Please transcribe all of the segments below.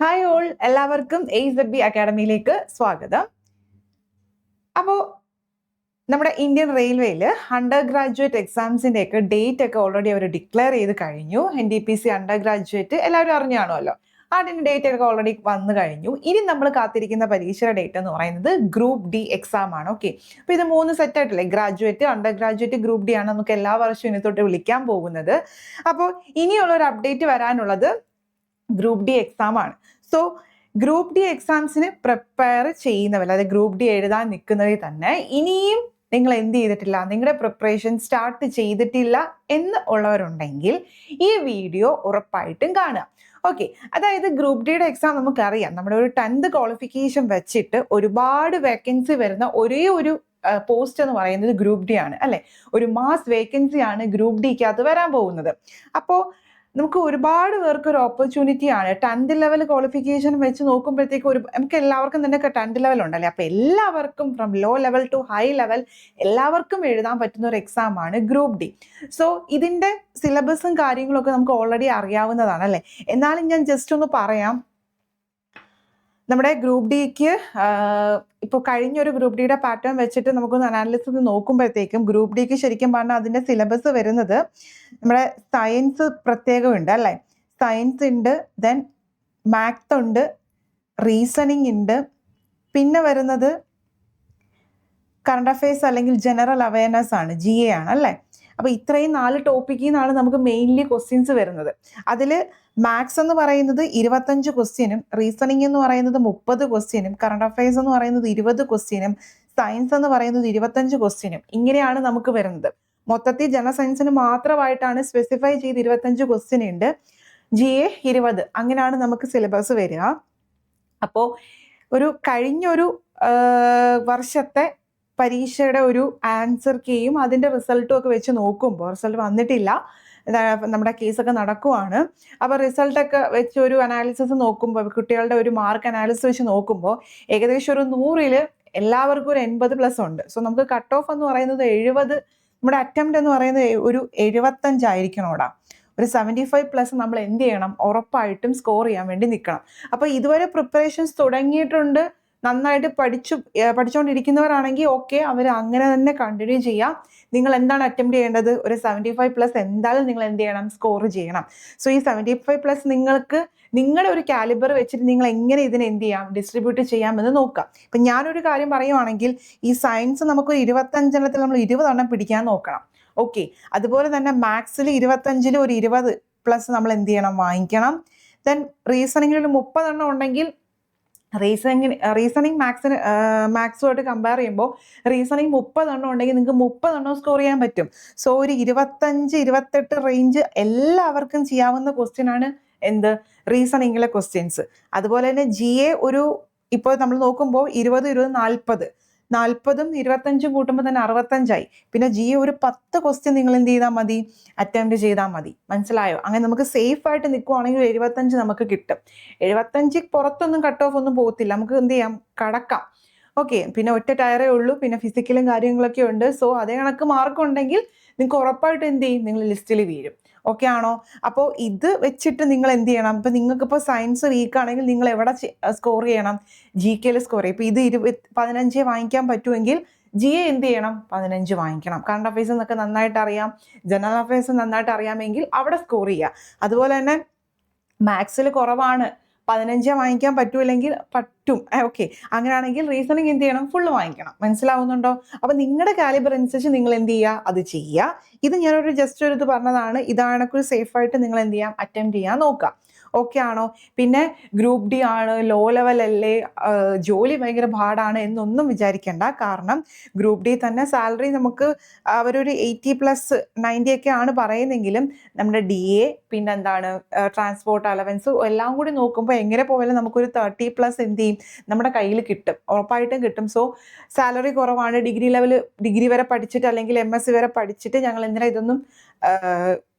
Hi all, എല്ലാവർക്കും AZB അക്കാഡമിയിലേക്ക് സ്വാഗതം. അപ്പോൾ നമ്മുടെ ഇന്ത്യൻ റെയിൽവേയിൽ അണ്ടർ ഗ്രാജുവേറ്റ് എക്സാംസിൻ്റെ ഒക്കെ ഡേറ്റ് ഒക്കെ ഓൾറെഡി അവർ ഡിക്ലെയർ ചെയ്ത് കഴിഞ്ഞു. NTPC അണ്ടർ ഗ്രാജുവേറ്റ് എല്ലാവരും അറിഞ്ഞാണല്ലോ. അതിൻ്റെ ഡേറ്റ് ഒക്കെ ഓൾറെഡി വന്നു കഴിഞ്ഞു. ഇനി നമ്മൾ കാത്തിരിക്കുന്ന പരീക്ഷയുടെ ഡേറ്റ് എന്ന് പറയുന്നത് ഗ്രൂപ്പ് ഡി എക്സാം ആണ്. ഓക്കെ, അപ്പോൾ ഇത് 3 സെറ്റ് ആയിട്ടില്ലേ, graduate, undergraduate, group D ആണ് നമുക്ക് എല്ലാ വർഷവും ഇനി തൊട്ട് വിളിക്കാൻ പോകുന്നത്. അപ്പോൾ ഇനിയുള്ള ഒരു അപ്ഡേറ്റ് വരാനുള്ളത് ഗ്രൂപ്പ് ഡി എക്സാം ആണ്. സോ ഗ്രൂപ്പ് ഡി എക്സാംസിന് പ്രിപ്പയർ ചെയ്യുന്നവർ, അതായത് ഗ്രൂപ്പ് ഡി എഴുതാൻ നിൽക്കുന്നവർ തന്നെ ഇനിയും നിങ്ങൾ എന്ത് ചെയ്തിട്ടില്ല, നിങ്ങളുടെ പ്രിപ്പറേഷൻ സ്റ്റാർട്ട് ചെയ്തിട്ടില്ല എന്ന് ഉള്ളവരുണ്ടെങ്കിൽ ഈ വീഡിയോ ഉറപ്പായിട്ടും കാണുക. ഓക്കെ, അതായത് ഗ്രൂപ്പ് ഡിയുടെ എക്സാം നമുക്കറിയാം, നമ്മുടെ ഒരു 10th ക്വാളിഫിക്കേഷൻ വെച്ചിട്ട് ഒരുപാട് വേക്കൻസി വരുന്ന ഒരേ ഒരു പോസ്റ്റ് എന്ന് പറയുന്നത് ഗ്രൂപ്പ് ഡി ആണ്, അല്ലെ? ഒരു മാസ് വേക്കൻസി ആണ് ഗ്രൂപ്പ് ഡിക്ക് അത് വരാൻ പോകുന്നത്. അപ്പോൾ നമുക്ക് ഒരുപാട് പേർക്ക് ഒരു ഓപ്പർച്യൂണിറ്റി ആണ്. 10th ലെവൽ ക്വാളിഫിക്കേഷൻ വെച്ച് നോക്കുമ്പോഴത്തേക്ക് നമുക്ക് എല്ലാവർക്കും തന്നെ 10th ലെവൽ ഉണ്ടല്ലേ, അപ്പോൾ എല്ലാവർക്കും from low level to high level എല്ലാവർക്കും എഴുതാൻ പറ്റുന്ന ഒരു എക്സാം ആണ് ഗ്രൂപ്പ് ഡി. സോ ഇതിൻ്റെ സിലബസും കാര്യങ്ങളൊക്കെ നമുക്ക് ഓൾറെഡി അറിയാവുന്നതാണ്, അല്ലേ? എന്നാലും ഞാൻ ജസ്റ്റ് ഒന്ന് പറയാം. നമ്മുടെ ഗ്രൂപ്പ് ഡിക്ക് ഇപ്പോൾ കഴിഞ്ഞൊരു ഗ്രൂപ്പ് ഡിയുടെ പാറ്റേൺ വെച്ചിട്ട് നമുക്കൊന്ന് അനാലിസിസ് നോക്കുമ്പോഴത്തേക്കും ഗ്രൂപ്പ് ഡിക്ക് ശരിക്കും പറഞ്ഞാൽ അതിൻ്റെ സിലബസ് വരുന്നത് നമ്മുടെ സയൻസ് പ്രത്യേകമുണ്ട്, അല്ലേ? സയൻസ് ഉണ്ട്, ദെൻ മാത്സ് ഉണ്ട്, റീസണിങ് ഉണ്ട്, പിന്നെ വരുന്നത് കറണ്ട് അഫയേഴ്സ് അല്ലെങ്കിൽ ജനറൽ അവയർനെസ് ആണ്, GA ആണ്, അല്ലേ? അപ്പോൾ ഇത്രയും 4 ടോപ്പിക്കിൽ നിന്നാണ് നമുക്ക് മെയിൻലി ക്വസ്റ്റ്യൻസ് വരുന്നത്. അതിൽ മാത്സ് എന്ന് പറയുന്നത് 25 ക്വസ്റ്റ്യനും, റീസണിങ് എന്ന് പറയുന്നത് 30 ക്വസ്റ്റ്യനും, കറണ്ട് അഫയേഴ്സ് എന്ന് പറയുന്നത് 20 ക്വസ്റ്റ്യനും, സയൻസ് എന്ന് പറയുന്നത് 25 ക്വസ്റ്റ്യനും, ഇങ്ങനെയാണ് നമുക്ക് വരുന്നത്. മൊത്തത്തിൽ ജനറൽ സയൻസിന് മാത്രമായിട്ടാണ് സ്പെസിഫൈ ചെയ്ത് 25 ക്വസ്റ്റ്യൻ ഉണ്ട്, GA 20, അങ്ങനെയാണ് നമുക്ക് സിലബസ് വരിക. അപ്പോൾ കഴിഞ്ഞൊരു വർഷത്തെ പരീക്ഷയുടെ ഒരു ആൻസർ കീയും അതിൻ്റെ റിസൾട്ടും ഒക്കെ വെച്ച് നോക്കുമ്പോൾ, റിസൾട്ട് വന്നിട്ടില്ല, നമ്മുടെ കേസൊക്കെ നടക്കുവാണ്. അപ്പോൾ റിസൾട്ടൊക്കെ വെച്ച് ഒരു അനാലിസിസ് നോക്കുമ്പോൾ, കുട്ടികളുടെ ഒരു മാർക്ക് അനാലിസിസ് വെച്ച് നോക്കുമ്പോൾ ഏകദേശം ഒരു 100ൽ എല്ലാവർക്കും ഒരു 80+ ഉണ്ട്. സോ നമുക്ക് കട്ട് ഓഫ് എന്ന് പറയുന്നത് 70, നമ്മുടെ അറ്റംപ്റ്റ് എന്ന് പറയുന്നത് ഒരു 75 ആയിരിക്കണോടാ. ഒരു 75+ നമ്മൾ എന്ത് ചെയ്യണം, ഉറപ്പായിട്ടും സ്കോർ ചെയ്യാൻ വേണ്ടി നിൽക്കണം. അപ്പോൾ ഇതുവരെ പ്രിപ്പറേഷൻസ് തുടങ്ങിയിട്ടുണ്ട്, നന്നായിട്ട് പഠിച്ചുകൊണ്ടിരിക്കുന്നവരാണെങ്കിൽ ഓക്കെ, അവർ അങ്ങനെ തന്നെ കണ്ടിന്യൂ ചെയ്യാം. നിങ്ങൾ എന്താണ് അറ്റംപ്റ്റ് ചെയ്യേണ്ടത്, ഒരു 75+ എന്തായാലും നിങ്ങൾ എന്ത് ചെയ്യണം, സ്കോർ ചെയ്യണം. സോ ഈ 75+ നിങ്ങൾക്ക് നിങ്ങളുടെ ഒരു കാലിബർ വെച്ചിട്ട് നിങ്ങൾ എങ്ങനെ ഇതിനെ എന്ത് ചെയ്യാം, ഡിസ്ട്രിബ്യൂട്ട് ചെയ്യാമെന്ന് നോക്കാം. ഇപ്പം ഞാനൊരു കാര്യം പറയുവാണെങ്കിൽ, ഈ സയൻസ് നമുക്ക് 25 എണ്ണത്തിൽ നമ്മൾ 20 എണ്ണം പിടിക്കാൻ നോക്കണം. ഓക്കെ, അതുപോലെ തന്നെ മാത്സിൽ 25ൽ ഒരു 20+ നമ്മൾ എന്ത് ചെയ്യണം, വാങ്ങിക്കണം. ദെൻ റീസണിങ്ങിൽ ഒരു 30 എണ്ണം ഉണ്ടെങ്കിൽ റീസണിങ് മാത്സുമായിട്ട് കമ്പയർ ചെയ്യുമ്പോൾ റീസണിങ് 30 എണ്ണം ഉണ്ടെങ്കിൽ നിങ്ങൾക്ക് 30 എണ്ണം സ്കോർ ചെയ്യാൻ പറ്റും. സോ ഒരു 25-28 റേഞ്ച് എല്ലാവർക്കും ചെയ്യാവുന്ന ക്വസ്റ്റ്യൻ ആണ് എന്ത്, റീസണിങ്ങിലെ ക്വസ്റ്റ്യൻസ്. അതുപോലെ തന്നെ GA ഇപ്പോൾ നമ്മൾ നോക്കുമ്പോൾ 20, 40, 40ഉം 25ഉം കൂട്ടുമ്പോൾ തന്നെ 65ആയി. പിന്നെ GA ഒരു 10 ക്വസ്റ്റ്യൻ നിങ്ങൾ എന്ത് ചെയ്താൽ മതി, അറ്റംപ്റ്റ് ചെയ്താൽ മതി. മനസ്സിലായോ? അങ്ങനെ നമുക്ക് സേഫ് ആയിട്ട് നിൽക്കുവാണെങ്കിൽ 75 നമുക്ക് കിട്ടും. 75 പുറത്തൊന്നും കട്ട് ഓഫ് ഒന്നും പോകത്തില്ല, നമുക്ക് എന്ത് ചെയ്യാം, കടക്കാം. ഓക്കെ, പിന്നെ ഒറ്റ ടയറേ ഉള്ളൂ, പിന്നെ ഫിസിക്കലും കാര്യങ്ങളൊക്കെ ഉണ്ട്. സോ അതേ കണക്ക് മാർക്ക് ഉണ്ടെങ്കിൽ നിങ്ങൾക്ക് ഉറപ്പായിട്ട് എന്ത് ചെയ്യും, നിങ്ങൾ ലിസ്റ്റിൽ വീഴും. ഓക്കെ ആണോ? അപ്പോൾ ഇത് വെച്ചിട്ട് നിങ്ങൾ എന്ത് ചെയ്യണം, ഇപ്പം നിങ്ങൾക്കിപ്പോൾ സയൻസ് വീക്ക് ആണെങ്കിൽ നിങ്ങൾ എവിടെ സ്കോർ ചെയ്യണം, GKയിൽ സ്കോർ ചെയ്യും. ഇപ്പോൾ ഇത് 15 വാങ്ങിക്കാൻ പറ്റുമെങ്കിൽ GA എന്ത് ചെയ്യണം, 15 വാങ്ങിക്കണം. കറണ്ട് അഫയേഴ്സ് എന്നൊക്കെ നന്നായിട്ട് അറിയാം, ജനറൽ അഫയേഴ്സ് നന്നായിട്ട് അറിയാമെങ്കിൽ അവിടെ സ്കോർ ചെയ്യുക. അതുപോലെ തന്നെ മാത്സിൽ കുറവാണ്, 15 വാങ്ങിക്കാൻ പറ്റൂല്ലെങ്കിൽ പറ്റും. ഓക്കെ, അങ്ങനെയാണെങ്കിൽ റീസണിങ് എന്ത് ചെയ്യണം, ഫുള്ള് വാങ്ങിക്കണം. മനസ്സിലാവുന്നുണ്ടോ? അപ്പം നിങ്ങളുടെ കാലിബർ അനുസരിച്ച് നിങ്ങൾ എന്ത് ചെയ്യുക, അത് ചെയ്യുക. ഇത് ഞാനൊരു ജസ്റ്റ് ഒരു ഇത് പറഞ്ഞതാണ്. ഇതാണൊക്കെ സേഫായിട്ട് നിങ്ങൾ എന്ത് ചെയ്യാം, അറ്റംപ്റ്റ് ചെയ്യാൻ നോക്കുക. ഓക്കെ ആണോ? പിന്നെ ഗ്രൂപ്പ് ഡി ആണ്, ലോ ലെവൽ അല്ലേ, ജോലി ഭയങ്കര പാടാണ് എന്നൊന്നും വിചാരിക്കേണ്ട. കാരണം ഗ്രൂപ്പ് ഡി തന്നെ സാലറി നമുക്ക് അവരൊരു 80+, 90 ഒക്കെ ആണ് പറയുന്നെങ്കിലും നമ്മുടെ DA പിന്നെ എന്താണ് ട്രാൻസ്പോർട്ട് അലവൻസ് എല്ലാം കൂടി നോക്കുമ്പോൾ എങ്ങനെ പോയാലും നമുക്കൊരു 30+ എന്ത് ചെയ്യും, നമ്മുടെ കയ്യിൽ കിട്ടും, ഉറപ്പായിട്ടും കിട്ടും. സോ സാലറി കുറവാണ്, ഡിഗ്രി വരെ പഠിച്ചിട്ട് അല്ലെങ്കിൽ MSc വരെ പഠിച്ചിട്ട് ഞങ്ങൾ എന്തിനാ ഇതൊന്നും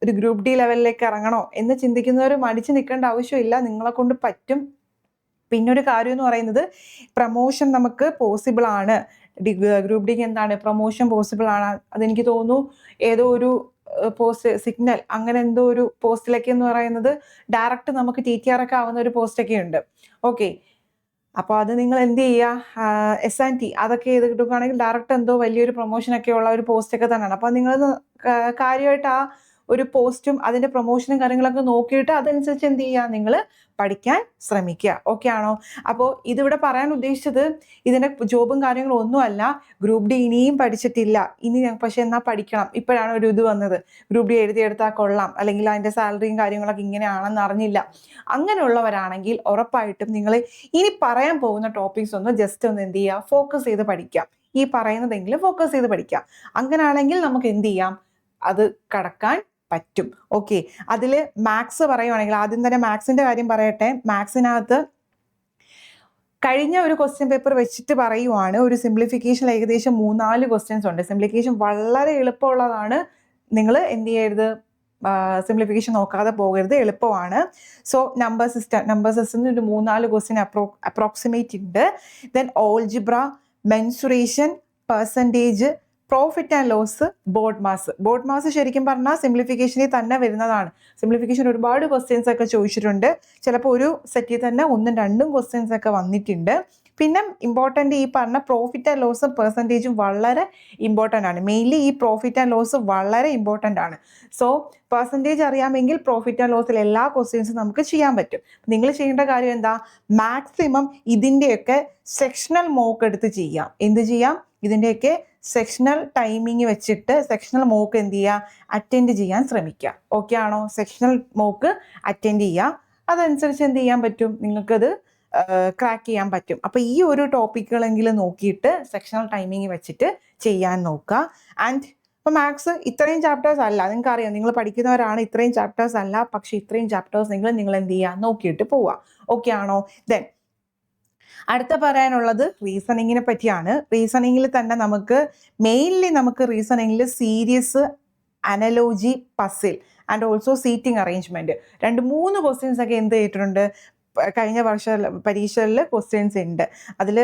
ഒരു ഗ്രൂപ്പ് ഡി ലെവലിലേക്ക് ഇറങ്ങണോ എന്ന് ചിന്തിക്കുന്നവർ മടിച്ചു നിൽക്കേണ്ട ആവശ്യമില്ല, നിങ്ങളെ കൊണ്ട് പറ്റും. പിന്നൊരു കാര്യം എന്ന് പറയുന്നത് പ്രമോഷൻ നമുക്ക് പോസിബിൾ ആണ്. ഗ്രൂപ്പ് ഡിക്ക് എന്താണ് പ്രൊമോഷൻ പോസിബിൾ ആണ്. അതെനിക്ക് തോന്നുന്നു ഏതോ ഒരു പോസ്റ്റ് സിഗ്നൽ അങ്ങനെ എന്തോ ഒരു പോസ്റ്റിലേക്ക് എന്ന് പറയുന്നത് ഡയറക്റ്റ് നമുക്ക് TTR ഒക്കെ ആവുന്ന ഒരു പോസ്റ്റൊക്കെ ഉണ്ട്. ഓക്കെ, അപ്പോൾ അത് നിങ്ങൾ എന്ത് ചെയ്യുക, S&T അതൊക്കെ ചെയ്തിട്ടുകയാണെങ്കിൽ ഡയറക്റ്റ് എന്തോ വലിയൊരു പ്രൊമോഷനൊക്കെ ഉള്ള ഒരു പോസ്റ്റൊക്കെ തന്നെയാണ്. അപ്പോൾ നിങ്ങൾ കാര്യമായിട്ട് ആ ഒരു പോസ്റ്റും അതിൻ്റെ പ്രൊമോഷനും കാര്യങ്ങളൊക്കെ നോക്കിയിട്ട് അതനുസരിച്ച് എന്ത് ചെയ്യുക, നിങ്ങൾ പഠിക്കാൻ ശ്രമിക്കുക. ഓക്കെ ആണോ? അപ്പോൾ ഇതിവിടെ പറയാൻ ഉദ്ദേശിച്ചത് ഇതിൻ്റെ ജോബും കാര്യങ്ങളും ഒന്നുമല്ല. ഗ്രൂപ്പ് ഡി ഇനിയും പഠിച്ചിട്ടില്ല, ഇനി പക്ഷെ എന്നാൽ പഠിക്കണം, ഇപ്പോഴാണ് ഒരു ഇത് വന്നത്, ഗ്രൂപ്പ് ഡി എഴുതിയെടുത്താൽ കൊള്ളാം, അല്ലെങ്കിൽ അതിൻ്റെ സാലറിയും കാര്യങ്ങളൊക്കെ ഇങ്ങനെയാണെന്ന് അറിഞ്ഞില്ല, അങ്ങനെയുള്ളവരാണെങ്കിൽ ഉറപ്പായിട്ടും നിങ്ങൾ ഇനി പറയാൻ പോകുന്ന ടോപ്പിക്സ് ഒന്ന് ജസ്റ്റ് ഒന്ന് എന്ത് ചെയ്യുക, ഫോക്കസ് ചെയ്ത് പഠിക്കാം. ഈ പറയുന്നതെങ്കിലും ഫോക്കസ് ചെയ്ത് പഠിക്കാം. അങ്ങനെയാണെങ്കിൽ നമുക്ക് എന്ത് ചെയ്യാം, അത് കടക്കാൻ പറ്റും. ഓക്കെ, അതിൽ മാത്സ് പറയുവാണെങ്കിൽ ആദ്യം തന്നെ മാത്സിന്റെ കാര്യം പറയട്ടെ. മാത്സിനകത്ത് കഴിഞ്ഞ ഒരു ക്വസ്റ്റ്യൻ പേപ്പർ വെച്ചിട്ട് പറയുവാണ്, ഒരു സിംപ്ലിഫിക്കേഷൻ ഏകദേശം 3-4 ക്വസ്റ്റ്യൻസ് ഉണ്ട്. സിംപ്ലിഫിക്കേഷൻ വളരെ എളുപ്പമുള്ളതാണ്. നിങ്ങൾ എന്ത് ചെയ്യരുത്, സിംപ്ലിഫിക്കേഷൻ നോക്കാതെ പോകരുത്, എളുപ്പമാണ്. സോ നമ്പർ സിസ്റ്റം ഒരു 3-4 ക്വസ്റ്റ്യൻ അപ്രോക്സിമേറ്റ് ഉണ്ട്. Then algebra, mensuration, percentage, profit and loss, BODMAS ശരിക്കും പറഞ്ഞാൽ സിംപ്ലിഫിക്കേഷനിൽ തന്നെ വരുന്നതാണ്. സിംപ്ലിഫിക്കേഷൻ ഒരുപാട് ക്വസ്റ്റ്യൻസ് ഒക്കെ ചോദിച്ചിട്ടുണ്ട്. ചിലപ്പോൾ ഒരു സെറ്റിൽ തന്നെ 1-2 ക്വസ്റ്റ്യൻസ് ഒക്കെ വന്നിട്ടുണ്ട്. പിന്നെ ഇമ്പോർട്ടൻ്റ് ഈ പറഞ്ഞ പ്രോഫിറ്റ് ആൻഡ് ലോസും പെർസെൻറ്റേജും വളരെ ഇമ്പോർട്ടൻ്റ് ആണ്. മെയിൻലി ഈ പ്രോഫിറ്റ് ആൻഡ് ലോസ് വളരെ ഇമ്പോർട്ടൻ്റ് ആണ്. സോ പെർസെൻറ്റേജ് അറിയാമെങ്കിൽ പ്രോഫിറ്റ് ആൻഡ് ലോസിൽ എല്ലാ ക്വസ്റ്റ്യൻസും നമുക്ക് ചെയ്യാൻ പറ്റും. നിങ്ങൾ ചെയ്യേണ്ട കാര്യം എന്താ, മാക്സിമം ഇതിൻ്റെയൊക്കെ സെക്ഷണൽ മോക്ക് എടുത്ത് ചെയ്യാം. എന്ത് ചെയ്യാം, ഇതിൻ്റെയൊക്കെ സെക്ഷണൽ ടൈമിങ് വെച്ചിട്ട് സെക്ഷണൽ മോക്ക് എന്ത് ചെയ്യുക, അറ്റൻഡ് ചെയ്യാൻ ശ്രമിക്കുക. ഓക്കെ ആണോ? സെക്ഷണൽ മോക്ക് അറ്റൻഡ് ചെയ്യുക. അതനുസരിച്ച് എന്ത് ചെയ്യാൻ പറ്റും, നിങ്ങൾക്കത് ക്രാക്ക് ചെയ്യാൻ പറ്റും. അപ്പോൾ ഈ ഒരു ടോപ്പിക്കുകളെങ്കിലും നോക്കിയിട്ട് സെക്ഷണൽ ടൈമിങ് വെച്ചിട്ട് ചെയ്യാൻ നോക്കുക. ആൻഡ് ഇപ്പോൾ മാത്സ് ഇത്രയും ചാപ്റ്റേഴ്സ് അല്ല, നിങ്ങൾക്ക് അറിയാം, നിങ്ങൾ പഠിക്കുന്നവരാണ്, ഇത്രയും ചാപ്റ്റേഴ്സ് അല്ല. പക്ഷെ ഇത്രയും ചാപ്റ്റേഴ്സ് നിങ്ങൾ എന്ത് ചെയ്യുക, നോക്കിയിട്ട് പോവുക. ഓക്കെ ആണോ? ദെൻ അടുത്ത പറയാനുള്ളത് റീസണിങ്ങിനെ പറ്റിയാണ്. റീസണിങ്ങിൽ തന്നെ നമുക്ക് റീസണിങ്ങിൽ series, analogy, puzzle and also seating arrangement 2-3 questions ഒക്കെ എന്ത് ചെയ്തിട്ടുണ്ട്, കഴിഞ്ഞ വർഷ പരീക്ഷകളിൽ ക്വസ്റ്റ്യൻസ് ഉണ്ട്. അതിൽ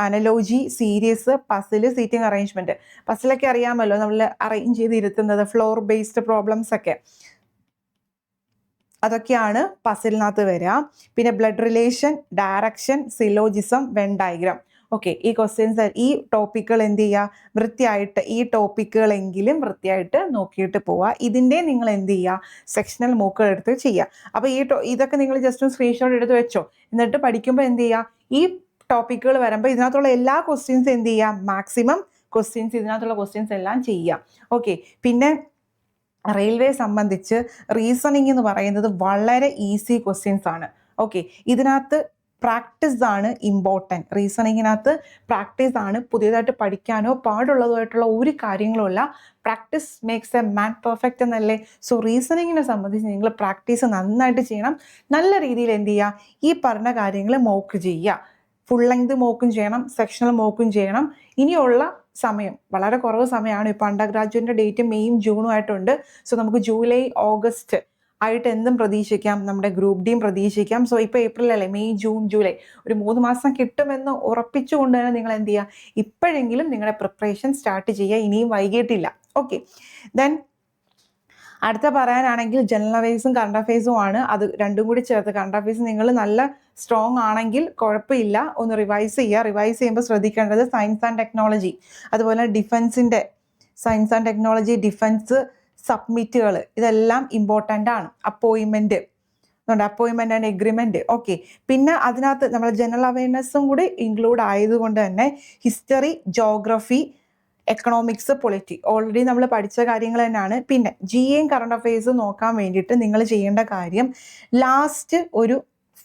analogy, series, puzzle, seating arrangement. പസിലൊക്കെ അറിയാമല്ലോ, നമ്മൾ അറേഞ്ച് ചെയ്തിരുത്തുന്നത്, ഫ്ലോർ ബേസ്ഡ് പ്രോബ്ലംസ് ഒക്കെ, അതൊക്കെയാണ് പസിലിനകത്ത് വരിക. പിന്നെ blood relation, direction, syllogism, Venn diagram. Okay, ഈ ക്വസ്റ്റ്യൻസ്, ഈ ടോപ്പിക്കുകൾ എന്ത് ചെയ്യുക, ഈ ടോപ്പിക്കുകളെങ്കിലും വൃത്തിയായിട്ട് നോക്കിയിട്ട് പോവുക. ഇതിൻ്റെ നിങ്ങൾ എന്ത് ചെയ്യുക, സെക്ഷണൽ മോക്കുകൾ എടുത്ത് ചെയ്യുക. അപ്പോൾ ഇതൊക്കെ നിങ്ങൾ ജസ്റ്റ് സ്ക്രീൻഷോട്ട് എടുത്ത് വെച്ചോ. എന്നിട്ട് പഠിക്കുമ്പോൾ എന്ത് ചെയ്യുക, ഈ ടോപ്പിക്കുകൾ വരുമ്പോൾ ഇതിനകത്തുള്ള എല്ലാ ക്വസ്റ്റ്യൻസ് എന്ത് ചെയ്യുക, മാക്സിമം ക്വസ്റ്റ്യൻസ് ഇതിനകത്തുള്ള ക്വസ്റ്റ്യൻസ് എല്ലാം ചെയ്യാം. ഓക്കെ, പിന്നെ റെയിൽവേ സംബന്ധിച്ച് റീസണിങ് എന്ന് പറയുന്നത് വളരെ ഈസി ക്വസ്റ്റ്യൻസ് ആണ്. ഓക്കെ, ഇതിനകത്ത് പ്രാക്ടീസ് ആണ് ഇമ്പോർട്ടൻറ്റ്. റീസണിങ്ങിനകത്ത് പ്രാക്ടീസ് ആണ്. പുതിയതായിട്ട് പഠിക്കാനോ പാടുള്ളതുമായിട്ടുള്ള ഒരു കാര്യങ്ങളുമില്ല. Practice makes a man perfect എന്നല്ലേ. സോ റീസണിങ്ങിനെ സംബന്ധിച്ച് നിങ്ങൾ പ്രാക്ടീസ് നന്നായിട്ട് ചെയ്യണം. നല്ല രീതിയിൽ എന്ത് ചെയ്യുക, ഈ പറഞ്ഞ കാര്യങ്ങൾ മോക്ക് ചെയ്യുക. ഫുൾ ലെങ്ത് മോക്കും ചെയ്യണം, സെക്ഷണൽ മോക്കും ചെയ്യണം. ഇനിയുള്ള സമയം വളരെ കുറവ് സമയമാണ്. ഇപ്പോൾ അണ്ടർ ഗ്രാജുവേറ്റിൻ്റെ ഡേറ്റ് മെയും ജൂണും ആയിട്ടുണ്ട്. സോ നമുക്ക് ജൂലൈ, ഓഗസ്റ്റ് ആയിട്ട് എന്തും പ്രതീക്ഷിക്കാം, നമ്മുടെ ഗ്രൂപ്പ് ഡിയും പ്രതീക്ഷിക്കാം. സോ ഇപ്പോൾ ഏപ്രിൽ അല്ലേ, മെയ്, ജൂൺ, ജൂലൈ, ഒരു 3 മാസം കിട്ടുമെന്ന് ഉറപ്പിച്ചുകൊണ്ട് തന്നെ നിങ്ങൾ എന്ത് ചെയ്യുക, ഇപ്പോഴെങ്കിലും നിങ്ങളുടെ പ്രിപ്പറേഷൻ സ്റ്റാർട്ട് ചെയ്യുക. ഇനിയും വൈകിട്ടില്ല. ഓക്കെ, ദെൻ അടുത്ത പറയാനാണെങ്കിൽ ജനറൽ അഫയേഴ്സും കറണ്ട് അഫയേഴ്സും ആണ്. അത് രണ്ടും കൂടി ചേർത്ത്, കറണ്ട് അഫയേഴ്സ് നിങ്ങൾ നല്ല സ്ട്രോങ് ആണെങ്കിൽ കുഴപ്പമില്ല, ഒന്ന് റിവൈസ് ചെയ്യുക. റിവൈസ് ചെയ്യുമ്പോൾ ശ്രദ്ധിക്കേണ്ടത് സയൻസ് ആൻഡ് ടെക്നോളജി, അതുപോലെ ഡിഫൻസിൻ്റെ സയൻസ് ആൻഡ് ടെക്നോളജി, ഡിഫൻസ് സബ്മിറ്റുകൾ, ഇതെല്ലാം ഇമ്പോർട്ടൻ്റ് ആണ്. Appointment and agreement. ഓക്കെ, പിന്നെ അതിനകത്ത് നമ്മൾ ജനറൽ അവയർനെസ്സും കൂടി ഇൻക്ലൂഡ് ആയതുകൊണ്ട് തന്നെ history, geography, economics, polity already നമ്മൾ പഠിച്ച കാര്യങ്ങൾ തന്നെയാണ്. പിന്നെ GAയും കറണ്ട് അഫയേഴ്സും നോക്കാൻ വേണ്ടിയിട്ട് നിങ്ങൾ ചെയ്യേണ്ട കാര്യം, ലാസ്റ്റ് ഒരു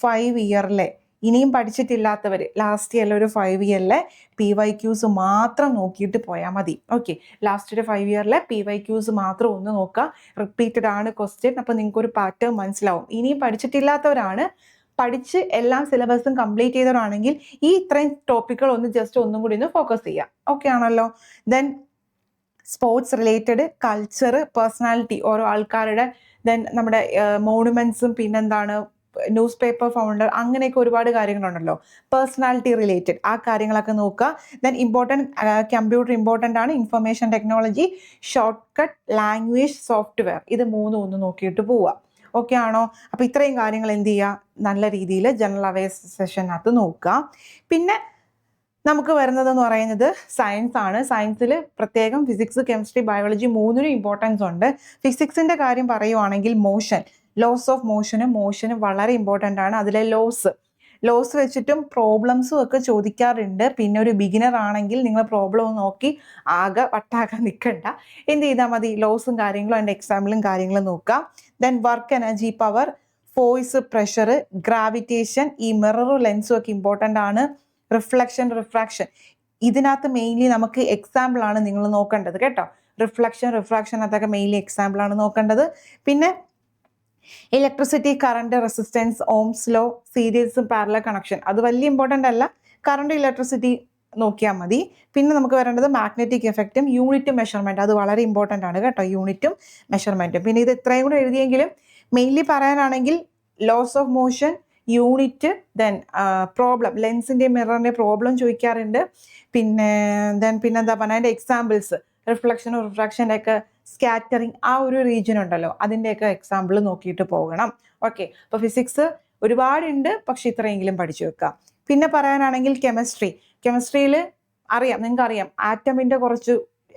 5 ഇയറിലെ, ഇനിയും പഠിച്ചിട്ടില്ലാത്തവർ ലാസ്റ്റ് ഇയറിലെ ഒരു 5 ഇയറിലെ PYQs മാത്രം നോക്കിയിട്ട് പോയാൽ മതി. ഓക്കെ, ലാസ്റ്റ് ഒരു 5 ഇയറിലെ PYQs മാത്രം ഒന്ന് നോക്കുക. റിപ്പീറ്റഡ് ആണ് ക്വസ്റ്റ്യൻ, അപ്പോൾ നിങ്ങൾക്കൊരു പാറ്റേൺ മനസ്സിലാവും. ഇനിയും പഠിച്ചിട്ടില്ലാത്തവരാണ്, പഠിച്ച് എല്ലാ സിലബസും കംപ്ലീറ്റ് ചെയ്തവരാണെങ്കിൽ ഈ ഇത്രയും ടോപ്പിക്കുകൾ ഒന്നും കൂടി ഒന്ന് ഫോക്കസ് ചെയ്യുക. ഓക്കെ ആണല്ലോ. Then sports related, culture, personality, ഓരോ ആൾക്കാരുടെ, ദെൻ നമ്മുടെ മോണുമെന്റ്സും, പിന്നെന്താണ് ന്യൂസ് പേപ്പർ ഫൗണ്ടർ, അങ്ങനെയൊക്കെ ഒരുപാട് കാര്യങ്ങളുണ്ടല്ലോ. പേഴ്സണാലിറ്റി റിലേറ്റഡ് ആ കാര്യങ്ങളൊക്കെ നോക്കുക. ദെൻ കമ്പ്യൂട്ടർ ഇമ്പോർട്ടൻ്റ് ആണ്. Information technology, short cut, language, software, ഇത് മൂന്നും ഒന്ന് നോക്കിയിട്ട് പോവുക. ഓക്കെ ആണോ? അപ്പോൾ ഇത്രയും കാര്യങ്ങൾ എന്ത് ചെയ്യുക, നല്ല രീതിയിൽ ജനറൽ അവയർനെസ് സെഷനകത്ത് നോക്കുക. പിന്നെ നമുക്ക് വരുന്നതെന്ന് പറയുന്നത് സയൻസ് ആണ്. സയൻസിൽ പ്രത്യേകം ഫിസിക്സ്, കെമിസ്ട്രി, ബയോളജി മൂന്നിനും ഇമ്പോർട്ടൻസ് ഉണ്ട്. ഫിസിക്സിൻ്റെ കാര്യം പറയുവാണെങ്കിൽ ലോസ് ഓഫ് മോഷനും വളരെ ഇമ്പോർട്ടൻ്റ് ആണ്. അതിലെ ലോസ് വെച്ചിട്ടും പ്രോബ്ലംസും ഒക്കെ ചോദിക്കാറുണ്ട്. പിന്നെ ഒരു ബിഗിനർ ആണെങ്കിൽ നിങ്ങൾ പ്രോബ്ലം നോക്കി ആകെ വട്ടാകാൻ നിൽക്കണ്ട, എന്ത് ചെയ്താൽ മതി, ലോസും കാര്യങ്ങളും അതിൻ്റെ എക്സാമ്പിളും കാര്യങ്ങളും നോക്കാം. Then work energy, power, force, pressure, gravitation, ഈ മിററും ലെൻസും ഒക്കെ ഇമ്പോർട്ടൻ്റ് ആണ്. റിഫ്ലക്ഷൻ, റിഫ്രാക്ഷൻ, ഇതിനകത്ത് മെയിൻലി നമുക്ക് എക്സാമ്പിൾ ആണ് നിങ്ങൾ നോക്കേണ്ടത് കേട്ടോ. റിഫ്രാക്ഷൻ അതൊക്കെ മെയിൻലി എക്സാമ്പിൾ ആണ് നോക്കേണ്ടത്. പിന്നെ electricity, current, resistance, Ohm's law, സീരീസും പാരലൽ കണക്ഷൻ, അത് വലിയ ഇമ്പോർട്ടൻ്റ് അല്ല. കറണ്ട്, ഇലക്ട്രിസിറ്റി നോക്കിയാൽ മതി. പിന്നെ നമുക്ക് വരേണ്ടത് മാഗ്നറ്റിക് എഫക്റ്റും യൂണിറ്റും മെഷർമെൻറ്റ്, അത് വളരെ ഇമ്പോർട്ടൻ്റ് ആണ് കേട്ടോ, യൂണിറ്റും മെഷർമെൻറ്റും. പിന്നെ ഇത് ഇത്രയും കൂടെ എഴുതിയെങ്കിലും മെയിൻലി പറയാനാണെങ്കിൽ laws of motion, unit, then problem, ലെൻസിൻ്റെ മിററിൻ്റെ പ്രോബ്ലം ചോദിക്കാറുണ്ട്. പിന്നെന്താ പറഞ്ഞാൽ അതിൻ്റെ എക്സാമ്പിൾസ്, റിഫ്ലക്ഷനും റിഫ്രാക്ഷൻ്റെ ഒക്കെ സ്കാറ്ററിങ്, ആ ഒരു റീജിയൻ ഉണ്ടല്ലോ, അതിൻ്റെയൊക്കെ എക്സാമ്പിൾ നോക്കിയിട്ട് പോകണം. ഓക്കെ, അപ്പോൾ ഫിസിക്സ് ഒരുപാടുണ്ട്, പക്ഷെ ഇത്രയെങ്കിലും പഠിച്ചു വെക്കാം. പിന്നെ പറയാനാണെങ്കിൽ കെമിസ്ട്രിയിൽ നിങ്ങൾക്ക് അറിയാം ആറ്റമിൻ്റെ കുറച്ച്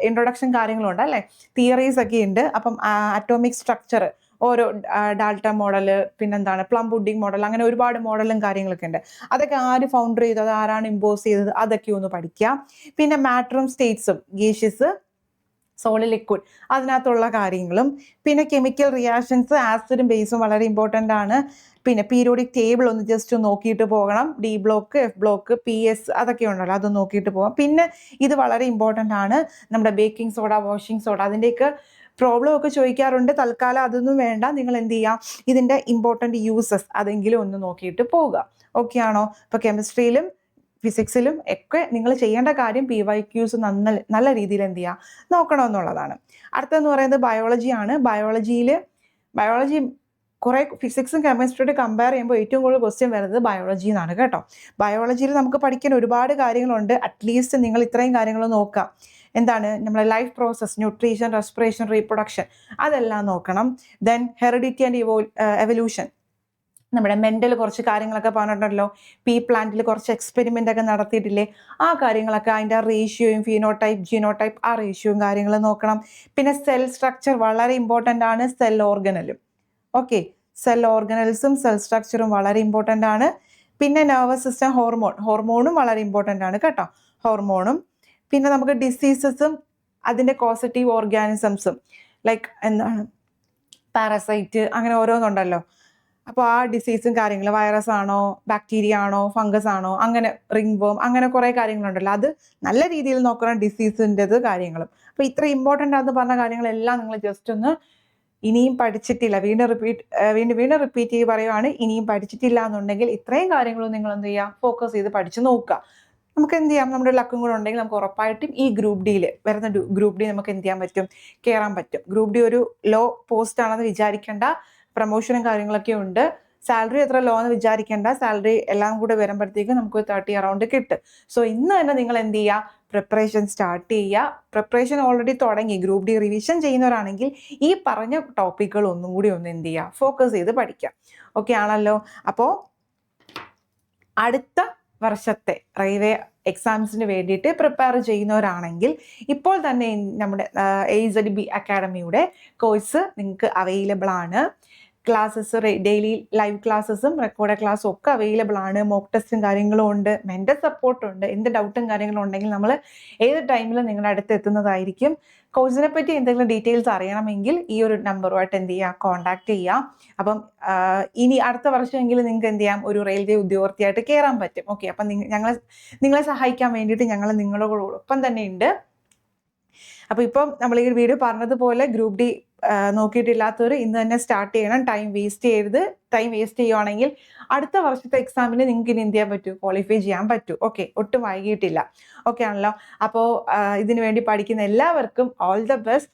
ഇൻട്രൊഡക്ഷൻ കാര്യങ്ങളുണ്ട് അല്ലേ, തിയറീസ് ഒക്കെ ഉണ്ട്. അപ്പം അറ്റോമിക് സ്ട്രക്ചർ, ഓരോ ഡാൽട്ട മോഡൽ, പിന്നെന്താണ് പ്ലം പുഡിംഗ് മോഡൽ, അങ്ങനെ ഒരുപാട് മോഡലും കാര്യങ്ങളൊക്കെ ഉണ്ട്. അതൊക്കെ ആര് ഫൗണ്ടർ ചെയ്തത്, ആരാണ് ഇമ്പോസ് ചെയ്തത്, അതൊക്കെ ഒന്ന് പഠിക്കാം. പിന്നെ മാറ്ററും സ്റ്റേറ്റ്സും, ഗേഷ്യസ്, സോളിഡ്, ലിക്വിഡ്, അതിനകത്തുള്ള കാര്യങ്ങളും. പിന്നെ കെമിക്കൽ റിയാക്ഷൻസ്, ആസിഡും ബേസും വളരെ ഇമ്പോർട്ടൻ്റ് ആണ്. പിന്നെ പീരിയോഡിക് ടേബിൾ ഒന്ന് ജസ്റ്റ് നോക്കിയിട്ട് പോകണം. D block, F block, PS അതൊക്കെ ഉണ്ടല്ലോ, അത് നോക്കിയിട്ട് പോകാം. പിന്നെ ഇത് വളരെ ഇമ്പോർട്ടൻ്റ് ആണ്, നമ്മുടെ ബേക്കിംഗ് സോഡ, വാഷിംഗ് സോഡ, അതിൻ്റെയൊക്കെ പ്രോബ്ലം ഒക്കെ ചോദിക്കാറുണ്ട്. തൽക്കാലം അതൊന്നും വേണ്ട, നിങ്ങൾ എന്ത് ചെയ്യാം, ഇതിൻ്റെ ഇമ്പോർട്ടൻ്റ് യൂസസ് അതെങ്കിലും ഒന്ന് നോക്കിയിട്ട് പോവുക. ഓക്കെ ആണോ? ഇപ്പോൾ കെമിസ്ട്രിയിലും ഫിസിക്സിലും ഒക്കെ നിങ്ങൾ ചെയ്യേണ്ട കാര്യം PYQs നല്ല രീതിയിൽ എന്ത് ചെയ്യുക, നോക്കണമെന്നുള്ളതാണ്. അടുത്തെന്ന് പറയുന്നത് ബയോളജിയാണ്. ബയോളജി കുറേ ഫിസിക്സും കെമിസ്ട്രിയോട് കമ്പയർ ചെയ്യുമ്പോൾ ഏറ്റവും കൂടുതൽ ക്വസ്റ്റ്യൻ വരുന്നത് ബയോളജി എന്നാണ് കേട്ടോ. ബയോളജിയിൽ നമുക്ക് പഠിക്കാൻ ഒരുപാട് കാര്യങ്ങളുണ്ട്. അറ്റ്ലീസ്റ്റ് നിങ്ങൾ ഇത്രയും കാര്യങ്ങൾ നോക്കാം. എന്താണ് നമ്മുടെ life process, nutrition, respiration, reproduction, അതെല്ലാം നോക്കണം. ദെൻ ഹെറിഡിറ്റി ആൻഡ് എവല്യൂഷൻ, നമ്മുടെ മെൻ്റൽ കുറച്ച് കാര്യങ്ങളൊക്കെ പറഞ്ഞിട്ടുണ്ടല്ലോ. പീ പ്ലാന്റിൽ കുറച്ച് എക്സ്പെരിമെൻ്റ് ഒക്കെ നടത്തിയിട്ടില്ലേ, ആ കാര്യങ്ങളൊക്കെ, അതിൻ്റെ റേഷ്യോയും ഫീനോടൈപ്പ്, ജീനോടൈപ്പ്, ആ റേഷ്യോയും കാര്യങ്ങളും നോക്കണം. പിന്നെ സെൽ സ്ട്രക്ചർ വളരെ ഇമ്പോർട്ടൻ്റ് ആണ്. സെൽ ഓർഗനലും, ഓക്കെ, സെൽ ഓർഗനൽസും സെൽ സ്ട്രക്ചറും വളരെ ഇമ്പോർട്ടൻ്റ് ആണ്. പിന്നെ നെർവസ് സിസ്റ്റം, ഹോർമോണും വളരെ ഇമ്പോർട്ടൻ്റ് ആണ് കേട്ടോ, ഹോർമോണും. പിന്നെ നമുക്ക് ഡിസീസസും അതിൻ്റെ കോസറ്റീവ് ഓർഗാനിസംസും, ലൈക്ക് എന്താണ് പാരസൈറ്റ്, അങ്ങനെ ഓരോന്നുണ്ടല്ലോ. അപ്പോൾ ആ ഡിസീസും കാര്യങ്ങളും, വൈറസ് ആണോ, ബാക്ടീരിയ ആണോ, ഫംഗസ് ആണോ, അങ്ങനെ റിംഗ് വേം, അങ്ങനെ കുറേ കാര്യങ്ങളുണ്ടല്ലോ, അത് നല്ല രീതിയിൽ നോക്കണം, ഡിസീസിൻ്റെത് കാര്യങ്ങളും. അപ്പോൾ ഇത്ര ഇമ്പോർട്ടൻ്റ് ആണെന്ന് പറഞ്ഞ കാര്യങ്ങളെല്ലാം നിങ്ങൾ ജസ്റ്റ് ഒന്ന്, ഇനിയും പഠിച്ചിട്ടില്ല, വീണ്ടും റിപ്പീറ്റ് ചെയ്ത് പറയുവാണ്, ഇനിയും പഠിച്ചിട്ടില്ല എന്നുണ്ടെങ്കിൽ ഇത്രയും കാര്യങ്ങളും നിങ്ങൾ എന്ത് ചെയ്യുക, ഫോക്കസ് ചെയ്ത് പഠിച്ച് നോക്കുക. നമുക്ക് എന്ത് ചെയ്യാം, നമ്മുടെ ലക്കും കൂടെ ഉണ്ടെങ്കിൽ നമുക്ക് ഉറപ്പായിട്ടും ഈ ഗ്രൂപ്പ് ഡിയിൽ വരുന്ന ഗ്രൂപ്പ് ഡി നമുക്ക് എന്ത് ചെയ്യാൻ പറ്റും, കയറാൻ പറ്റും. ഗ്രൂപ്പ് ഡി ഒരു ലോ പോസ്റ്റ് ആണെന്ന് വിചാരിക്കേണ്ട, പ്രൊമോഷനും കാര്യങ്ങളൊക്കെ ഉണ്ട്. സാലറി എത്ര ലോ എന്ന് വിചാരിക്കേണ്ട, സാലറി എല്ലാം കൂടെ വരുമ്പോഴത്തേക്കും നമുക്ക് 30 അറൗണ്ട് കിട്ടും. സോ ഇന്ന് തന്നെ നിങ്ങൾ എന്ത് ചെയ്യുക, പ്രിപ്പറേഷൻ സ്റ്റാർട്ട് ചെയ്യുക. പ്രിപ്പറേഷൻ ഓൾറെഡി തുടങ്ങി, ഗ്രൂപ്പ് ഡി റിവിഷൻ ചെയ്യുന്നവരാണെങ്കിൽ ഈ പറഞ്ഞ ടോപ്പിക്കുകൾ ഒന്നും കൂടി ഒന്ന് എന്ത് ചെയ്യുക, ഫോക്കസ് ചെയ്ത് പഠിക്കാം. ഓക്കെ ആണല്ലോ? അപ്പോൾ അടുത്ത വർഷത്തെ റെയിൽവേ എക്സാംസിന് വേണ്ടിയിട്ട് പ്രിപ്പയർ ചെയ്യുന്നവരാണെങ്കിൽ ഇപ്പോൾ തന്നെ നമ്മുടെ AZB അക്കാഡമിയുടെ കോഴ്സ് നിങ്ങൾക്ക് അവൈലബിൾ ആണ്. ക്ലാസ്സസ്, ഡെയിലി ലൈവ് ക്ലാസ്സസും റെക്കോർഡ് ക്ലാസ്സും ഒക്കെ അവൈലബിൾ ആണ്. മോക്ക് ടെസ്റ്റും കാര്യങ്ങളും ഉണ്ട്, മെൻ്റൽ സപ്പോർട്ടുണ്ട്. എന്ത് ഡൗട്ടും കാര്യങ്ങളും ഉണ്ടെങ്കിൽ നമ്മൾ ഏത് ടൈമിലും നിങ്ങളുടെ അടുത്ത് എത്തുന്നതായിരിക്കും. കോഴ്സിനെ പറ്റി എന്തെങ്കിലും ഡീറ്റെയിൽസ് അറിയണമെങ്കിൽ ഈ ഒരു നമ്പറുമായിട്ട് എന്ത് ചെയ്യുക, കോൺടാക്ട് ചെയ്യുക. അപ്പം ഇനി അടുത്ത വർഷമെങ്കിലും നിങ്ങൾക്ക് എന്ത് ചെയ്യാം, ഒരു റെയിൽവേ ഉദ്യോഗാർത്ഥിയായിട്ട് കയറാൻ പറ്റും. ഓക്കെ, അപ്പം നിങ്ങളെ സഹായിക്കാൻ വേണ്ടിയിട്ട് ഞങ്ങൾ നിങ്ങളോടൊപ്പം തന്നെ ഉണ്ട്. അപ്പോൾ ഇപ്പം നമ്മൾ ഈ വീഡിയോ പറഞ്ഞതുപോലെ ഗ്രൂപ്പ് ഡി നോക്കിയിട്ടില്ലാത്തവർ ഇന്ന് തന്നെ സ്റ്റാർട്ട് ചെയ്യണം. ടൈം വേസ്റ്റ് ചെയ്യരുത്. ടൈം വേസ്റ്റ് ചെയ്യുവാണെങ്കിൽ അടുത്ത വർഷത്തെ എക്സാമിന് നിങ്ങൾക്ക് ഇനി എന്ത് ചെയ്യാൻ പറ്റൂ, ക്വാളിഫൈ ചെയ്യാൻ പറ്റൂ. ഓക്കെ, ഒട്ടും വൈകിട്ടില്ല. ഓക്കെ ആണല്ലോ? അപ്പോൾ ഇതിനു വേണ്ടി പഠിക്കുന്ന എല്ലാവർക്കും ഓൾ ദ ബെസ്റ്റ്.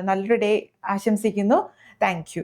നല്ലൊരു ഡേ ആശംസിക്കുന്നു. Thank you.